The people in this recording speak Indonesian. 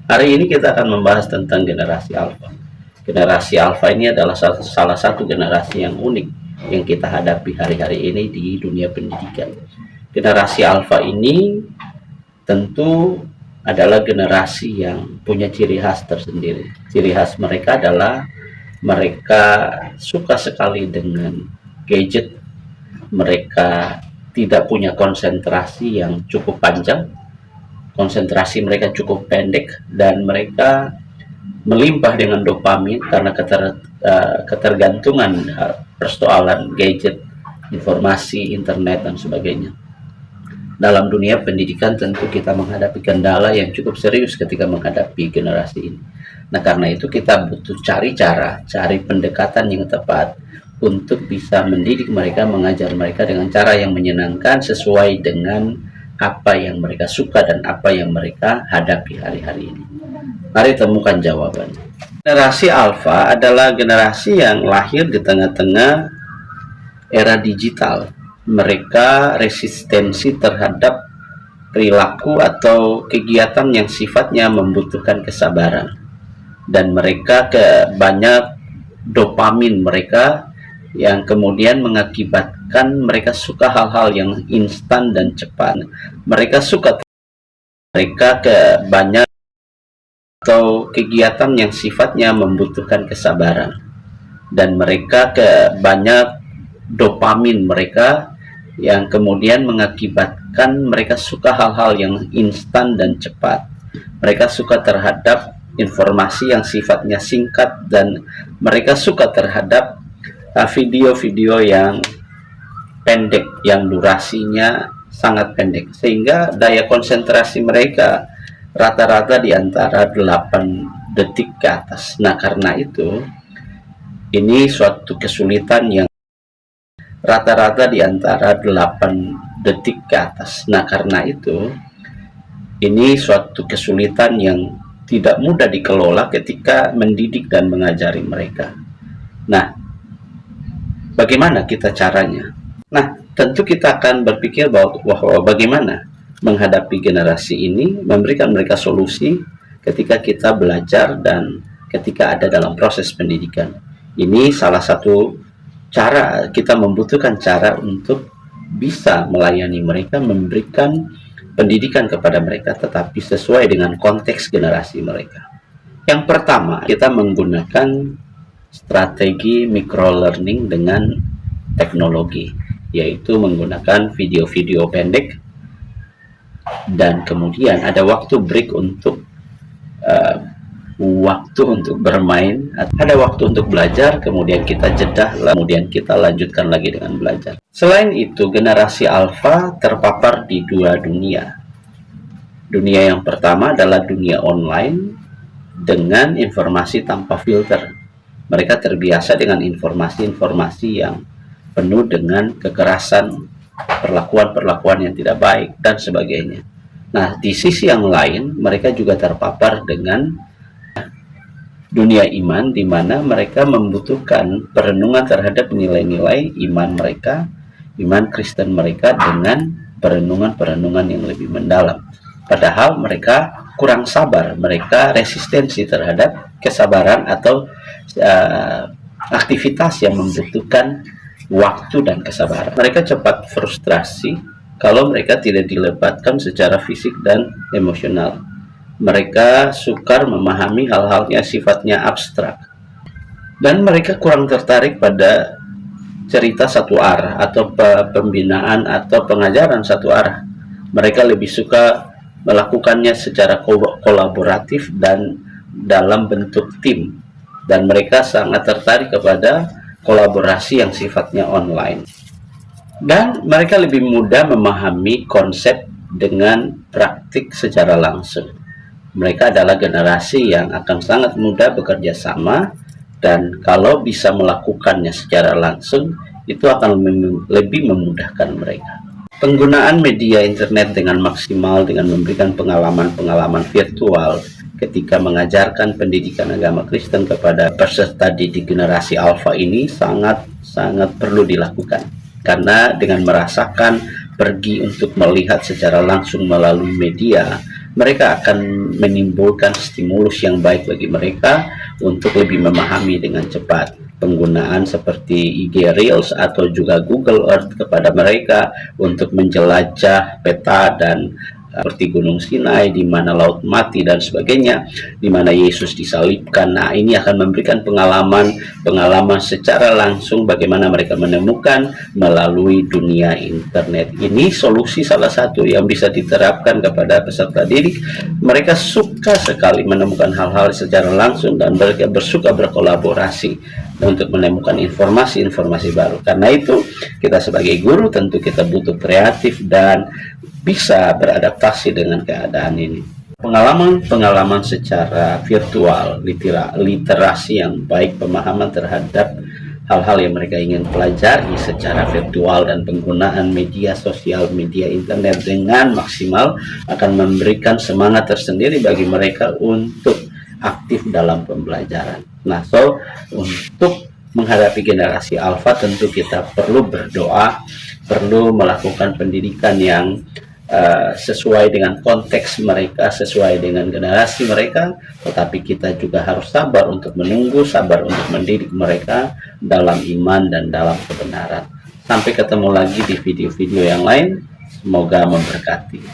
Hari ini kita akan membahas tentang generasi alfa. Generasi alfa ini adalah salah satu generasi yang unik yang kita hadapi hari-hari ini di dunia pendidikan. Generasi alfa ini tentu adalah generasi yang punya ciri khas tersendiri. Ciri khas mereka adalah mereka suka sekali dengan gadget, mereka tidak punya konsentrasi yang cukup panjang, konsentrasi mereka cukup pendek, dan mereka melimpah dengan dopamin karena ketergantungan persoalan gadget, informasi, internet, dan sebagainya. Dalam dunia pendidikan tentu kita menghadapi kendala yang cukup serius ketika menghadapi generasi ini. Nah, karena itu kita butuh cari pendekatan yang tepat untuk bisa mendidik mereka, mengajar mereka dengan cara yang menyenangkan sesuai dengan apa yang mereka suka dan apa yang mereka hadapi hari-hari ini. Mari temukan jawaban. Generasi alfa adalah generasi yang lahir di tengah-tengah era digital. Mereka resistensi terhadap perilaku atau kegiatan yang sifatnya membutuhkan kesabaran, dan mereka banyak dopamin mereka yang kemudian mengakibatkan mereka suka hal-hal yang instan dan cepat. Mereka suka banyak atau kegiatan yang sifatnya membutuhkan kesabaran, dan mereka banyak dopamin mereka yang kemudian mengakibatkan mereka suka hal-hal yang instan dan cepat. Mereka suka terhadap informasi yang sifatnya singkat, dan mereka suka terhadap video-video yang pendek, yang durasinya sangat pendek, sehingga daya konsentrasi mereka rata-rata di antara 8 detik ke atas. Nah, karena itu ini suatu kesulitan yang rata-rata di antara 8 detik ke atas. Nah, karena itu ini suatu kesulitan yang tidak mudah dikelola ketika mendidik dan mengajari mereka. Nah, bagaimana kita caranya? Nah, tentu kita akan berpikir bahwa bagaimana menghadapi generasi ini, memberikan mereka solusi ketika kita belajar dan ketika ada dalam proses pendidikan. Ini salah satu cara, kita membutuhkan cara untuk bisa melayani mereka, memberikan pendidikan kepada mereka, tetapi sesuai dengan konteks generasi mereka. Yang pertama, kita menggunakan strategi microlearning dengan teknologi, yaitu menggunakan video-video pendek, dan kemudian ada waktu break untuk bermain, ada waktu untuk belajar, kemudian kita jeda, kemudian kita lanjutkan lagi dengan belajar. Selain itu, generasi alfa terpapar di 2 dunia. Dunia yang pertama adalah dunia online dengan informasi tanpa filter. Mereka terbiasa dengan informasi-informasi yang penuh dengan kekerasan, perlakuan-perlakuan yang tidak baik, dan sebagainya. Nah, di sisi yang lain, mereka juga terpapar dengan dunia iman, di mana mereka membutuhkan perenungan terhadap nilai-nilai iman mereka, iman Kristen mereka, dengan perenungan-perenungan yang lebih mendalam. Padahal mereka kurang sabar, mereka resistensi terhadap kesabaran atau aktivitas yang membutuhkan waktu dan kesabaran. Mereka cepat frustrasi kalau mereka tidak dilibatkan secara fisik dan emosional. Mereka sukar memahami hal-hal yang sifatnya abstrak, dan mereka kurang tertarik pada cerita satu arah atau pembinaan atau pengajaran satu arah. Mereka lebih suka melakukannya secara kolaboratif dan dalam bentuk tim, dan mereka sangat tertarik kepada kolaborasi yang sifatnya online, dan mereka lebih mudah memahami konsep dengan praktik secara langsung. Mereka adalah generasi yang akan sangat mudah bekerja sama, dan kalau bisa melakukannya secara langsung, itu akan lebih memudahkan mereka. Penggunaan media internet dengan maksimal, dengan memberikan pengalaman-pengalaman virtual ketika mengajarkan pendidikan agama Kristen kepada peserta didik generasi alfa ini sangat perlu dilakukan. Karena dengan merasakan, pergi untuk melihat secara langsung melalui media, mereka akan menimbulkan stimulus yang baik bagi mereka untuk lebih memahami dengan cepat. Penggunaan seperti IG Reels atau juga Google Earth kepada mereka untuk menjelajah peta dan seperti Gunung Sinai, di mana laut mati dan sebagainya, di mana Yesus disalibkan. Nah, ini akan memberikan pengalaman secara langsung bagaimana mereka menemukan melalui dunia internet. Ini solusi salah satu yang bisa diterapkan kepada peserta didik. Mereka suka sekali menemukan hal-hal secara langsung dan mereka bersuka berkolaborasi untuk menemukan informasi-informasi baru. Karena itu, kita sebagai guru tentu kita butuh kreatif dan bisa beradaptasi dengan keadaan ini. Pengalaman secara virtual, literasi yang baik, pemahaman terhadap hal-hal yang mereka ingin pelajari secara virtual dan penggunaan media sosial, media internet dengan maksimal akan memberikan semangat tersendiri bagi mereka untuk aktif dalam pembelajaran. Nah, untuk menghadapi generasi alfa tentu kita perlu berdoa, perlu melakukan pendidikan yang sesuai dengan konteks mereka, sesuai dengan generasi mereka, tetapi kita juga harus sabar untuk menunggu, sabar untuk mendidik mereka dalam iman dan dalam kebenaran. Sampai ketemu lagi di video-video yang lain, semoga memberkati.